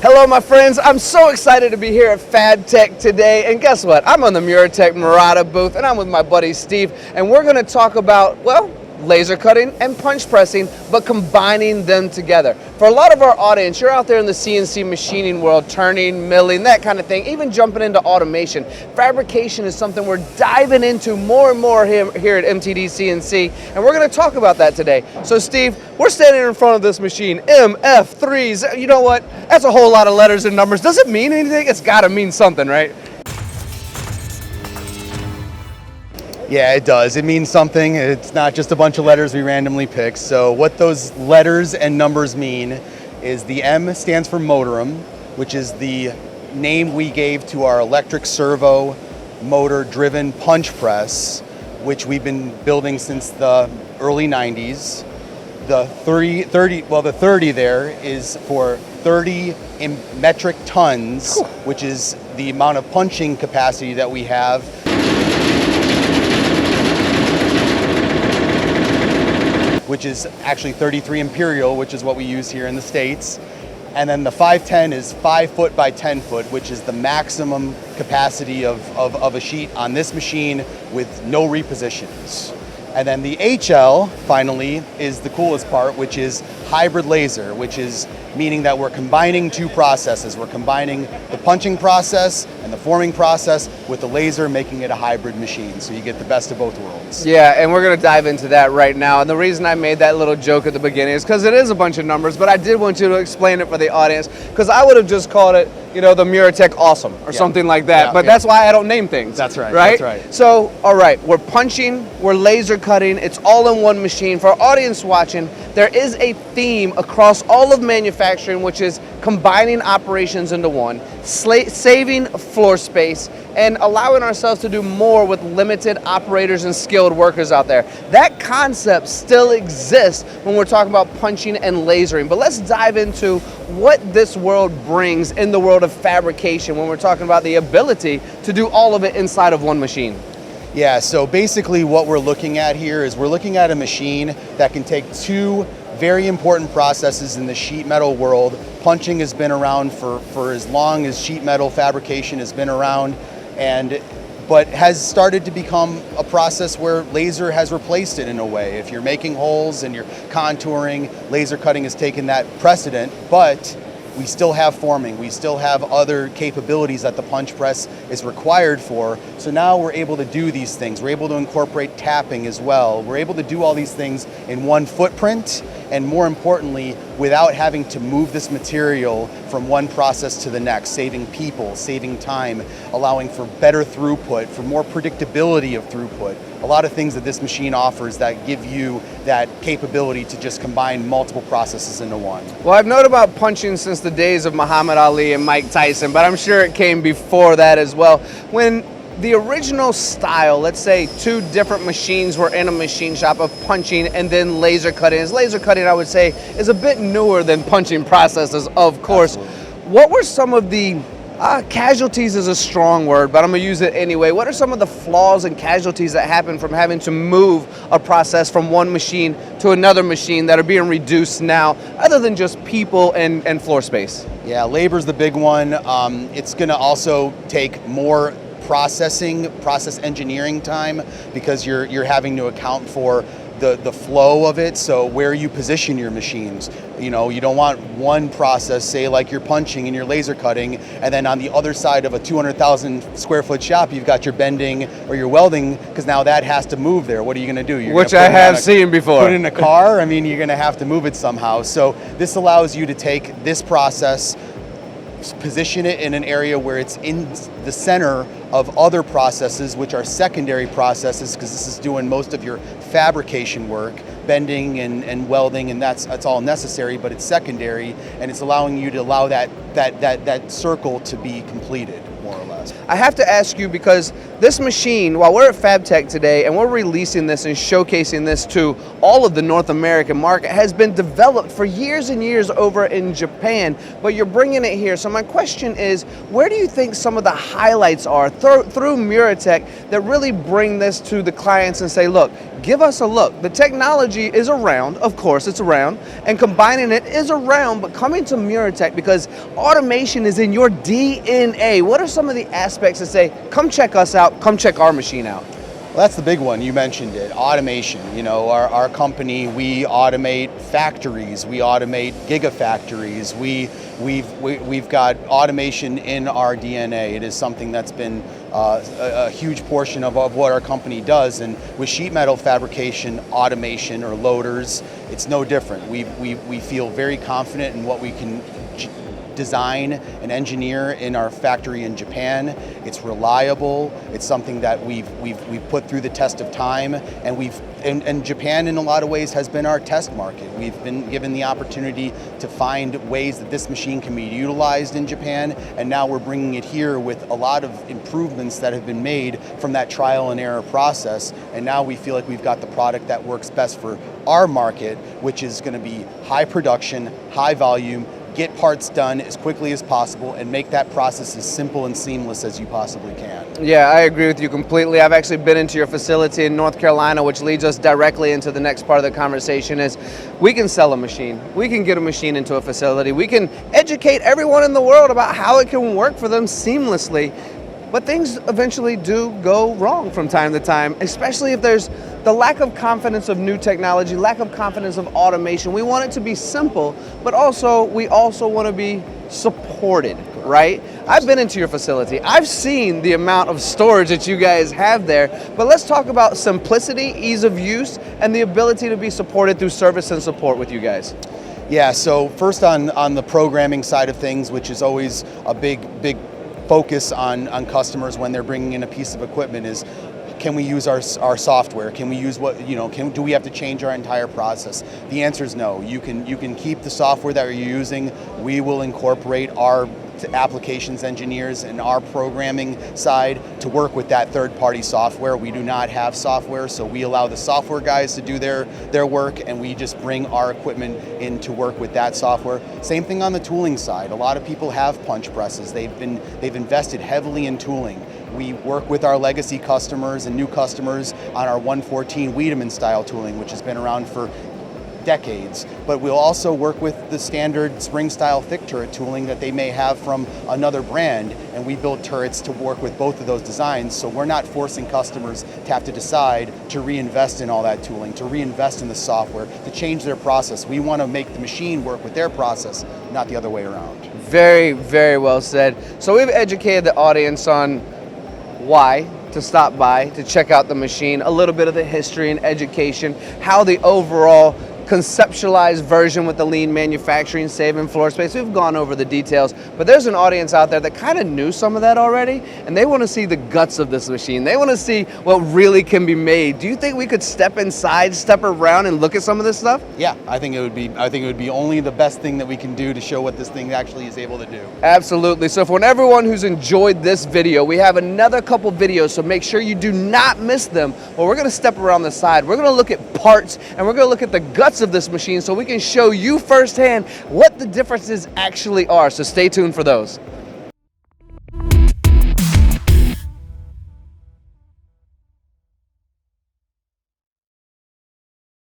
Hello my friends, I'm so excited to be here at FABTECH today, and guess what? I'm on the Muratec Murata booth and I'm with my buddy Steve, and we're going to talk about, well, laser cutting and punch pressing, but combining them together. For a lot of our audience, you're out there in the CNC machining world, turning, milling, that kind of thing, even jumping into automation. Fabrication is something we're diving into more and more here at MTDCNC, and we're going to talk about that today. So Steve, we're standing in front of this machine, MF3. You know what? That's a whole lot of letters and numbers. Does it mean anything? It's got to mean something, right? Yeah, it does. It means something. It's not just a bunch of letters we randomly pick. So what those letters and numbers mean is the M stands for motorum, which is the name we gave to our electric servo motor driven punch press, which we've been building since the early 90s. The 30 there is for 30 metric tons, which is the amount of punching capacity that we have. Which is actually 33 imperial, which is what we use here in the States. And then the 510 is 5 foot by 10 foot, which is the maximum capacity of a sheet on this machine with no repositions. And then the HL, finally, is the coolest part, which is hybrid laser, which is meaning that we're combining two processes. We're combining the punching process and the forming process with the laser, making it a hybrid machine. So you get the best of both worlds. Yeah, and we're going to dive into that right now. And the reason I made that little joke at the beginning is because it is a bunch of numbers, but I did want you to explain it for the audience, because I would have just called it, you know, the Muratec Awesome or something like that. But that's why I don't name things. That's right. Right? That's right. So, all right, we're punching, we're laser cutting, it's all in one machine. For our audience watching, there is a theme across all of manufacturing, which is combining operations into one, saving floor space, and allowing ourselves to do more with limited operators and skilled workers out there. That concept still exists when we're talking about punching and lasering, but let's dive into what this world brings in the world of fabrication when we're talking about the ability to do all of it inside of one machine. Yeah, so basically what we're looking at here is we're looking at a machine that can take two very important processes in the sheet metal world. Punching has been around for as long as sheet metal fabrication has been around, but has started to become a process where laser has replaced it in a way. If you're making holes and you're contouring, laser cutting has taken that precedent, but we still have forming, we still have other capabilities that the punch press is required for. So now we're able to do these things. We're able to incorporate tapping as well. We're able to do all these things in one footprint, and more importantly, without having to move this material from one process to the next, saving people, saving time, allowing for better throughput, for more predictability of throughput. A lot of things that this machine offers that give you that capability to just combine multiple processes into one. Well, I've known about punching since the days of Muhammad Ali and Mike Tyson, but I'm sure it came before that as well. When the original style, let's say two different machines were in a machine shop of punching and then laser cutting. Laser cutting, I would say, is a bit newer than punching processes, of course. Absolutely. What were some of the casualties is a strong word, but I'm gonna use it anyway. What are some of the flaws and casualties that happen from having to move a process from one machine to another machine that are being reduced now, other than just people and floor space? Yeah, labor's the big one. It's gonna also take more process engineering time, because you're having to account for the flow of it. So where you position your machines, you know, you don't want one process, say like you're punching and you're laser cutting, and then on the other side of a 200,000 square foot shop, you've got your bending or your welding, because now that has to move there. What are you going to do? Which I have seen before. Put it in a car? I mean, you're going to have to move it somehow. So this allows you to take this process, position it in an area where it's in the center of other processes, which are secondary processes, because this is doing most of your fabrication work, bending and welding, and that's all necessary, but it's secondary, and it's allowing you to allow that circle to be completed, more or less. I have to ask you, because this machine, while we're at FABTECH today and we're releasing this and showcasing this to all of the North American market, has been developed for years and years over in Japan, but you're bringing it here. So my question is, where do you think some of the highlights are through Muratec that really bring this to the clients and say, look, give us a look. The technology is around, of course it's around, and combining it is around, but coming to Muratec, because automation is in your DNA. What are some of the aspects that say, come check us out, come check our machine out? Well, that's the big one. You mentioned it, automation. You know, our company, we automate factories, we automate gigafactories, we've got automation in our DNA. It is something that's been a huge portion of what our company does. And with sheet metal fabrication, automation or loaders, it's no different. We feel very confident in what we can design and engineer in our factory in Japan. It's reliable. It's something that we've put through the test of time, and Japan in a lot of ways has been our test market. We've been given the opportunity to find ways that this machine can be utilized in Japan, and now we're bringing it here with a lot of improvements that have been made from that trial and error process, and now we feel like we've got the product that works best for our market, which is going to be high production, high volume, get parts done as quickly as possible, and make that process as simple and seamless as you possibly can. Yeah, I agree with you completely. I've actually been into your facility in North Carolina, which leads us directly into the next part of the conversation is we can sell a machine. We can get a machine into a facility. We can educate everyone in the world about how it can work for them seamlessly. But things eventually do go wrong from time to time, especially if there's the lack of confidence of new technology, lack of confidence of automation. We want it to be simple, but we also want to be supported, right? I've been into your facility. I've seen the amount of storage that you guys have there, but let's talk about simplicity, ease of use, and the ability to be supported through service and support with you guys. Yeah, so first on the programming side of things, which is always a big focus on customers when they're bringing in a piece of equipment, is can we use our software? Can we use do we have to change our entire process? The answer is no. You can keep the software that you're using. We will incorporate our applications engineers and our programming side to work with that third-party software. We do not have software, so we allow the software guys to do their work, and we just bring our equipment in to work with that software. Same thing on the tooling side. A lot of people have punch presses. They've invested heavily in tooling. We work with our legacy customers and new customers on our 114 Wiedemann style tooling, which has been around for decades, but we'll also work with the standard spring style thick turret tooling that they may have from another brand, and we build turrets to work with both of those designs, so we're not forcing customers to have to decide to reinvest in all that tooling, to reinvest in the software, to change their process. We want to make the machine work with their process, not the other way around. Very, very well said. So we've educated the audience on why to stop by, to check out the machine, a little bit of the history and education, how the overall conceptualized version with the lean manufacturing, saving floor space. We've gone over the details, but there's an audience out there that kind of knew some of that already, and they want to see the guts of this machine. They want to see what really can be made. Do you think we could step inside, step around, and look at some of this stuff? Yeah, I think it would be only the best thing that we can do to show what this thing actually is able to do. Absolutely. So for everyone who's enjoyed this video, we have another couple videos, so make sure you do not miss them. Well, we're going to step around the side. We're going to look at parts, and we're going to look at the guts of this machine so we can show you firsthand what the differences actually are. So stay tuned for those.